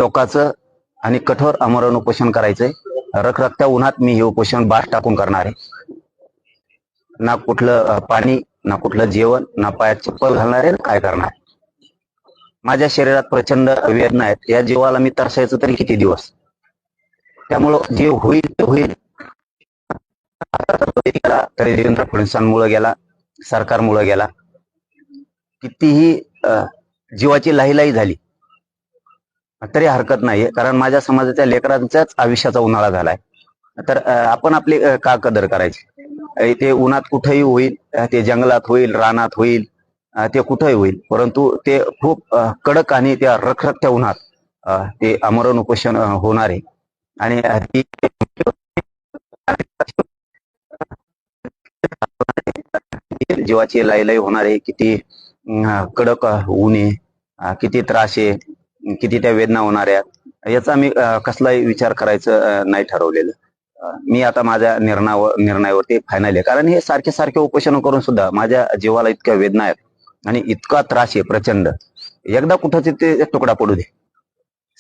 टोकाचं आणि कठोर आमरण उपोषण करायचंय. रखरखत्या उन्हात मी हे उपोषण बास टाकून करणार आहे. ना कुठलं पाणी, ना कुठलं जेवण, ना पायात चप्पल घालणार आहे, काय करणार. माझ्या शरीरात प्रचंड वेदना आहेत. या जीवाला मी तरसायचं तरी किती दिवस. त्यामुळं जे होईल ते होईल. तरी देवेंद्र फडणवीसांमुळे गेला, सरकारमुळे गेला. कितीही जीवाची लाहीलाही झाली तरी हरकत नाहीये, कारण माझ्या समाजाच्या लेकरांच्याच आयुष्याचा उन्हाळा झालाय. तर आपण आपली का कदर करायची. ते उन्हात कुठेही होईल, ते जंगलात होईल, रानात होईल, ते कुठेही होईल, परंतु ते खूप कडक आणि त्या रखरखत्या उन्हात ते आमरण उपोषण होणार आहे. आणि जीवाची लाईलाई होणार आहे. किती कडक ऊन आहे, किती त्रास आहे, किती त्या वेदना होणाऱ्या, याचा मी कसलाही विचार करायचं नाही ठरवलेलं. मी आता माझ्या निर्णयावरती फायनल आहे. कारण हे सारखे सारखे उपोषण करून सुद्धा माझ्या जीवाला इतक्या वेदना आहेत आणि इतका त्रास आहे प्रचंड. एकदा कुठंच ते तुकडा पडू दे.